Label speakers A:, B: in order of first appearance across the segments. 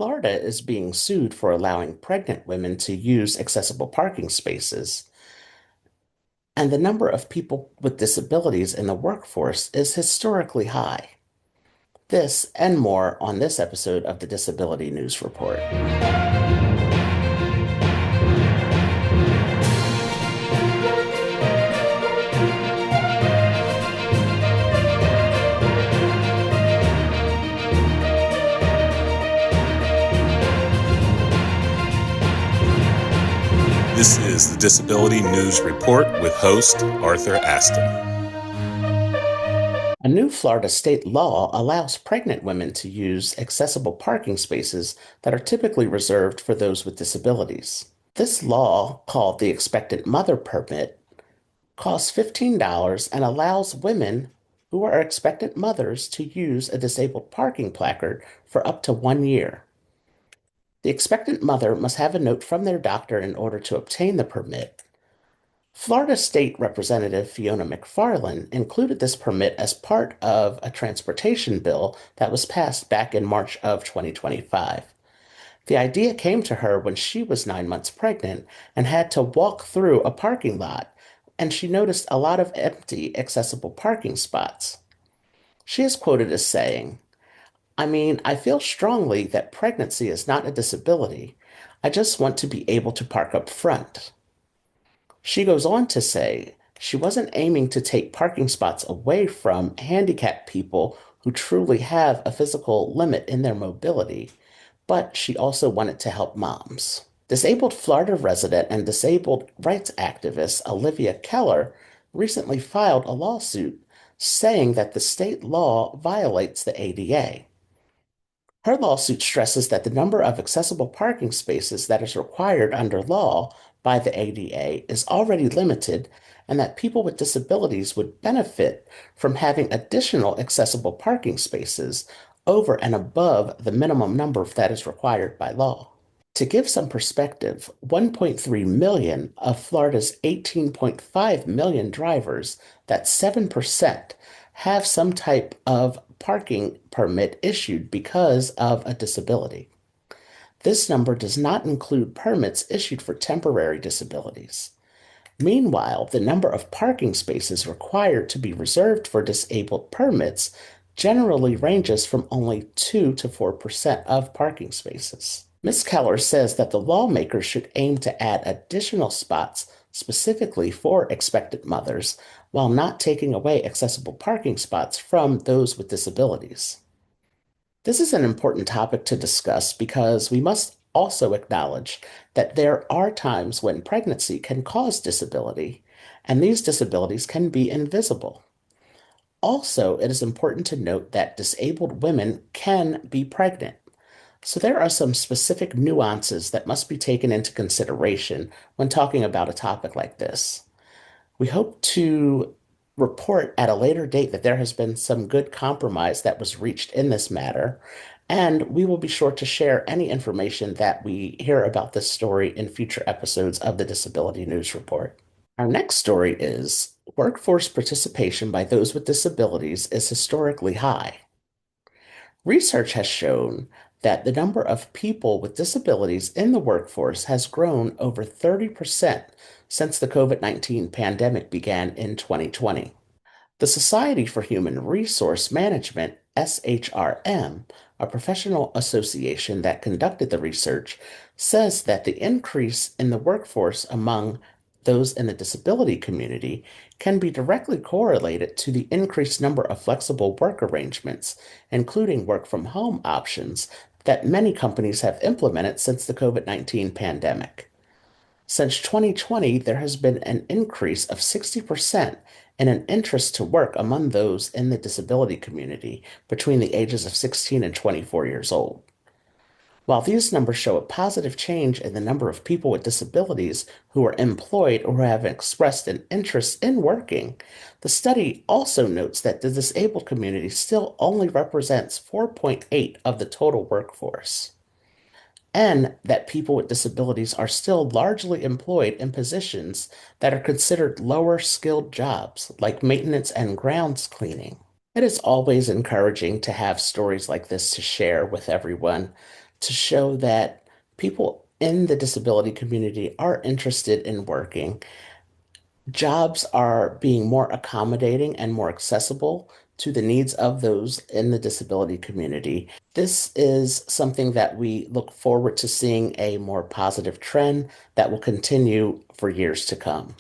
A: Florida is being sued for allowing pregnant women to use accessible parking spaces, and the number of people with disabilities in the workforce is historically high. This and more on this episode of the Disability News Report.
B: This is the Disability News Report with host Arthur Aston.
A: A new Florida state law allows pregnant women to use accessible parking spaces that are typically reserved for those with disabilities. This law, called the Expectant Mother Permit, costs $15 and allows women who are expectant mothers to use a disabled parking placard for up to 1 year. The expectant mother must have a note from their doctor in order to obtain the permit. Florida State Representative Fiona McFarland included this permit as part of a transportation bill that was passed back in March of 2025. The idea came to her when she was 9 months pregnant and had to walk through a parking lot, and she noticed a lot of empty, accessible parking spots. She is quoted as saying, I feel strongly that pregnancy is not a disability. I just want to be able to park up front. She goes on to say she wasn't aiming to take parking spots away from handicapped people who truly have a physical limit in their mobility, but she also wanted to help moms. Disabled Florida resident and disabled rights activist Olivia Keller recently filed a lawsuit saying that the state law violates the ADA. Her lawsuit stresses that the number of accessible parking spaces that is required under law by the ADA is already limited and that people with disabilities would benefit from having additional accessible parking spaces over and above the minimum number that is required by law. To give some perspective, 1.3 million of Florida's 18.5 million drivers, that's 7%, have some type of parking permit issued because of a disability. This number does not include permits issued for temporary disabilities. Meanwhile, the number of parking spaces required to be reserved for disabled permits generally ranges from only 2 to 4% of parking spaces. Ms. Keller says that the lawmakers should aim to add additional spots specifically for expectant mothers while not taking away accessible parking spots from those with disabilities. This is an important topic to discuss because we must also acknowledge that there are times when pregnancy can cause disability, and these disabilities can be invisible. Also, it is important to note that disabled women can be pregnant. So there are some specific nuances that must be taken into consideration when talking about a topic like this. We hope to report at a later date that there has been some good compromise that was reached in this matter, and we will be sure to share any information that we hear about this story in future episodes of the Disability News Report. Our next story is workforce participation by those with disabilities is historically high. Research has shown that the number of people with disabilities in the workforce has grown over 30% since the COVID-19 pandemic began in 2020. The Society for Human Resource Management, SHRM, a professional association that conducted the research, says that the increase in the workforce among those in the disability community can be directly correlated to the increased number of flexible work arrangements, including work from home options, that many companies have implemented since the COVID-19 pandemic. Since 2020, there has been an increase of 60% in an interest to work among those in the disability community between the ages of 16 and 24 years old. While these numbers show a positive change in the number of people with disabilities who are employed or who have expressed an interest in working, the study also notes that the disabled community still only represents 4.8 of the total workforce, and that people with disabilities are still largely employed in positions that are considered lower skilled jobs like maintenance and grounds cleaning. It is always encouraging to have stories like this to share with everyone to show that people in the disability community are interested in working. Jobs are being more accommodating and more accessible to the needs of those in the disability community. This is something that we look forward to seeing a more positive trend that will continue for years to come.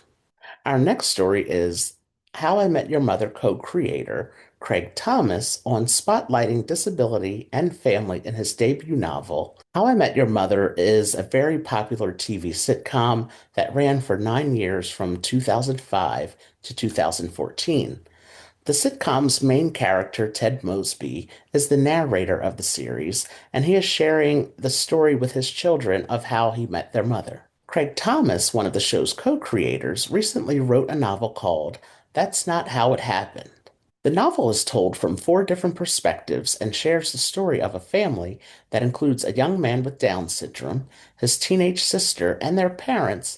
A: Our next story is How I Met Your Mother co-creator Craig Thomas on spotlighting disability and family in his debut novel. How I Met Your Mother is a very popular TV sitcom that ran for 9 years from 2005 to 2014. The sitcom's main character, Ted Mosby, is the narrator of the series, and he is sharing the story with his children of how he met their mother. Craig Thomas, one of the show's co-creators, recently wrote a novel called That's Not How It Happened. The novel is told from four different perspectives and shares the story of a family that includes a young man with Down syndrome, his teenage sister, and their parents,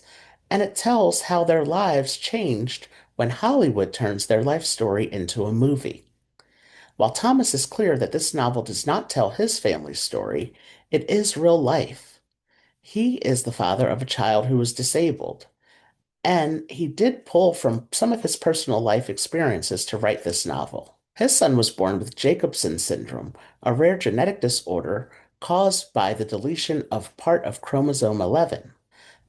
A: and it tells how their lives changed when Hollywood turns their life story into a movie. While Thomas is clear that this novel does not tell his family's story, it is real life. He is the father of a child who is disabled, and he did pull from some of his personal life experiences to write this novel. His son was born with Jacobson syndrome, a rare genetic disorder caused by the deletion of part of chromosome 11.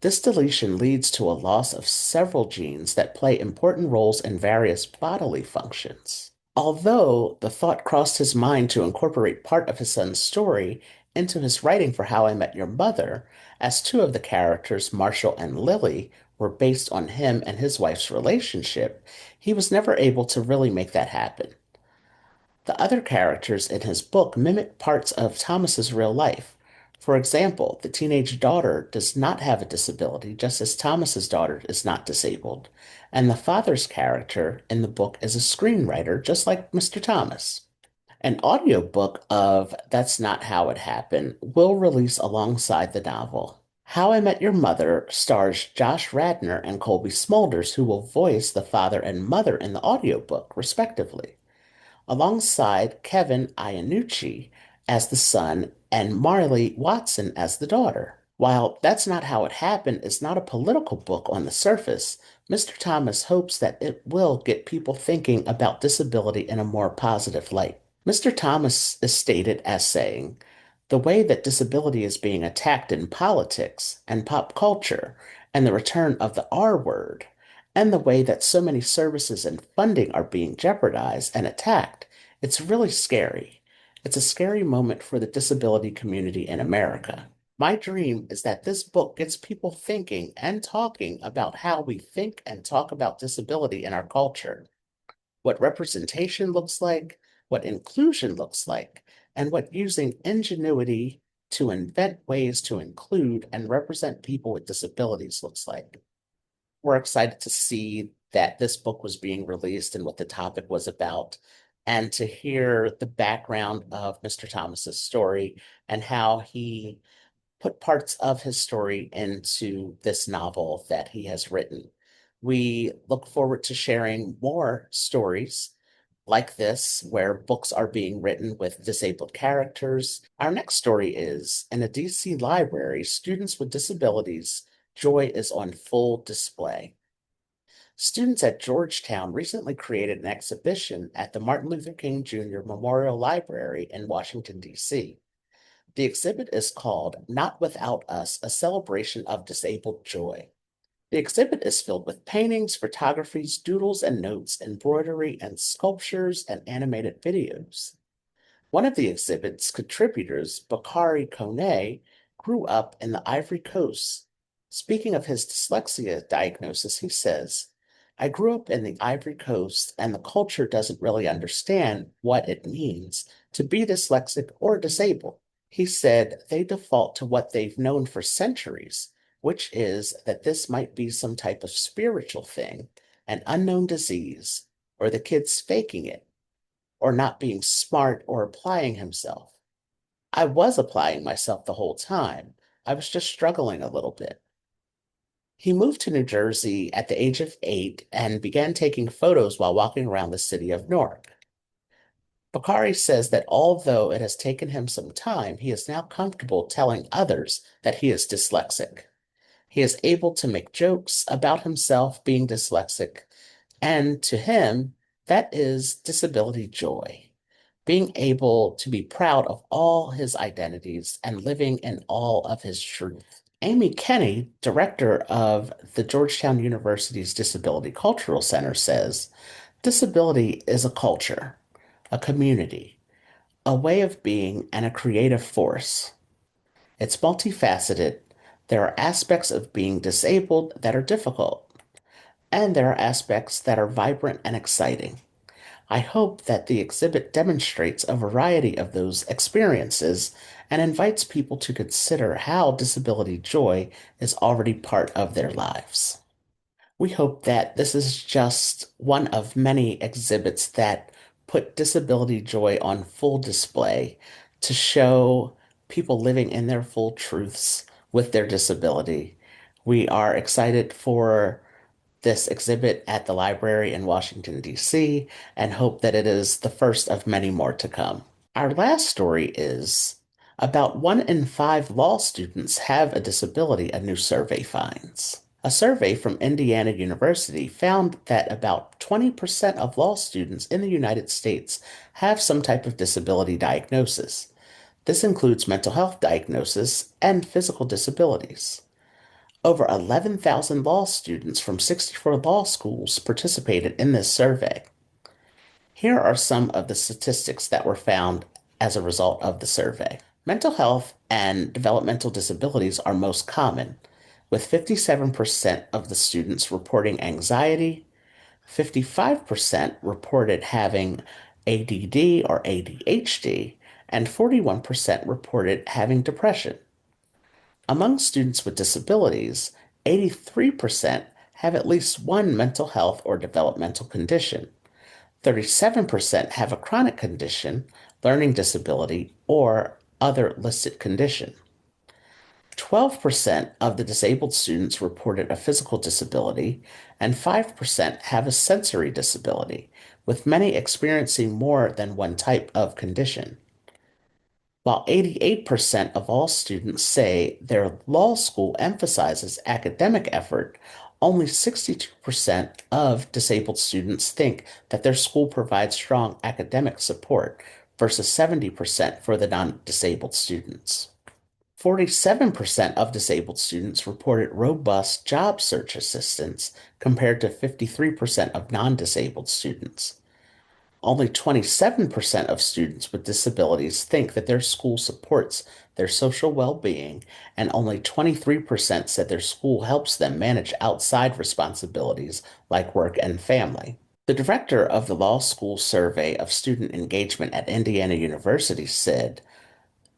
A: This deletion leads to a loss of several genes that play important roles in various bodily functions. Although the thought crossed his mind to incorporate part of his son's story into his writing for How I Met Your Mother, as two of the characters, Marshall and Lily, were based on him and his wife's relationship, he was never able to really make that happen. The other characters in his book mimic parts of Thomas's real life. For example, the teenage daughter does not have a disability, just as Thomas's daughter is not disabled. And the father's character in the book is a screenwriter, just like Mr. Thomas. An audiobook of That's Not How It Happened will release alongside the novel. How I Met Your Mother stars Josh Radnor and Colby Smulders, who will voice the father and mother in the audiobook, respectively, alongside Kevin Iannucci as the son and Marley Watson as the daughter. While That's Not How It Happened is not a political book on the surface, Mr. Thomas hopes that it will get people thinking about disability in a more positive light. Mr. Thomas is stated as saying, the way that disability is being attacked in politics and pop culture, and the return of the R word, and the way that so many services and funding are being jeopardized and attacked, it's really scary. It's a scary moment for the disability community in America. My dream is that this book gets people thinking and talking about how we think and talk about disability in our culture, what representation looks like, what inclusion looks like, and what using ingenuity to invent ways to include and represent people with disabilities looks like. We're excited to see that this book was being released and what the topic was about, and to hear the background of Mr. Thomas's story and how he put parts of his story into this novel that he has written. We look forward to sharing more stories like this, where books are being written with disabled characters. Our next story is In a DC library, students with disabilities, joy is on full display. Students at Georgetown recently created an exhibition at the Martin Luther King Jr. Memorial Library in Washington, D.C. The exhibit is called Not Without Us, a celebration of disabled joy. The exhibit is filled with paintings, photographies, doodles and notes, embroidery and sculptures, and animated videos. One of the exhibit's contributors, Bakari Kone, grew up in the Ivory Coast. Speaking of his dyslexia diagnosis, he says, I grew up in the Ivory Coast, and the culture doesn't really understand what it means to be dyslexic or disabled. He said they default to what they've known for centuries, which is that this might be some type of spiritual thing, an unknown disease, or the kid's faking it, or not being smart or applying himself. I was applying myself the whole time. I was just struggling a little bit. He moved to New Jersey at the age of 8 and began taking photos while walking around the city of Newark. Bakari says that although it has taken him some time, he is now comfortable telling others that he is dyslexic. He is able to make jokes about himself being dyslexic, and to him, that is disability joy. Being able to be proud of all his identities and living in all of his truth. Amy Kenny, director of the Georgetown University's Disability Cultural Center, says disability is a culture, a community, a way of being, and a creative force. It's multifaceted. There are aspects of being disabled that are difficult, and there are aspects that are vibrant and exciting. I hope that the exhibit demonstrates a variety of those experiences and invites people to consider how disability joy is already part of their lives. We hope that this is just one of many exhibits that put disability joy on full display to show people living in their full truths with their disability. We are excited for this exhibit at the library in Washington, D.C., and hope that it is the first of many more to come. Our last story is about 1 in 5 law students have a disability, a new survey finds. A survey from Indiana University found that about 20% of law students in the United States have some type of disability diagnosis. This includes mental health diagnosis and physical disabilities. Over 11,000 law students from 64 law schools participated in this survey. Here are some of the statistics that were found as a result of the survey. Mental health and developmental disabilities are most common, with 57% of the students reporting anxiety, 55% reported having ADD or ADHD, and 41% reported having depression. Among students with disabilities, 83% have at least one mental health or developmental condition. 37% have a chronic condition, learning disability, or other listed condition. 12% of the disabled students reported a physical disability, and 5% have a sensory disability, with many experiencing more than one type of condition. While 88% of all students say their law school emphasizes academic effort, only 62% of disabled students think that their school provides strong academic support versus 70% for the non-disabled students. 47% of disabled students reported robust job search assistance compared to 53% of non-disabled students. Only 27% of students with disabilities think that their school supports their social well-being, and only 23% said their school helps them manage outside responsibilities like work and family. The director of the Law School Survey of Student Engagement at Indiana University said,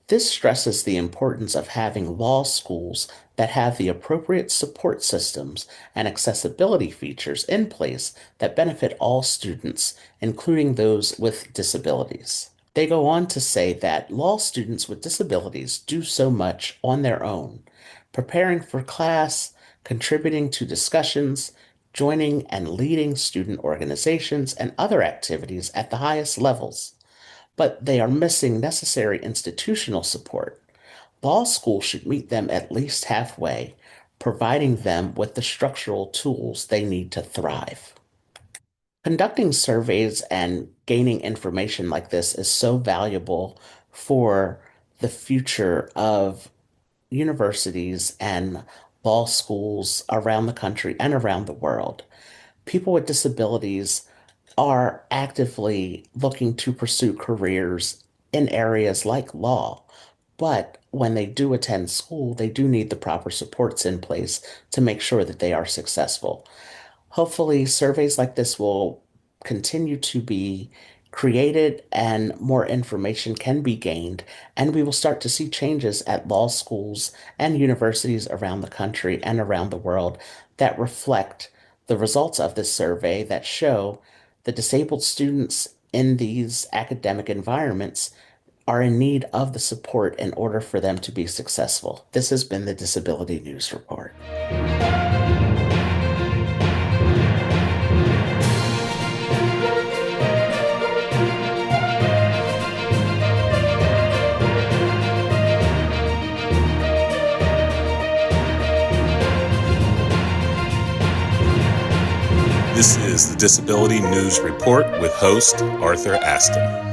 A: this stresses the importance of having law schools that have the appropriate support systems and accessibility features in place that benefit all students, including those with disabilities. They go on to say that law students with disabilities do so much on their own, preparing for class, contributing to discussions, joining and leading student organizations and other activities at the highest levels, but they are missing necessary institutional support. Law school should meet them at least halfway, providing them with the structural tools they need to thrive. Conducting surveys and gaining information like this is so valuable for the future of universities and law schools around the country and around the world. People with disabilities are actively looking to pursue careers in areas like law. But when they do attend school, they do need the proper supports in place to make sure that they are successful. Hopefully, surveys like this will continue to be created and more information can be gained, and we will start to see changes at law schools and universities around the country and around the world that reflect the results of this survey that show the disabled students in these academic environments are in need of the support in order for them to be successful. This has been the Disability News Report.
B: This is the Disability News Report with host Arthur Aston.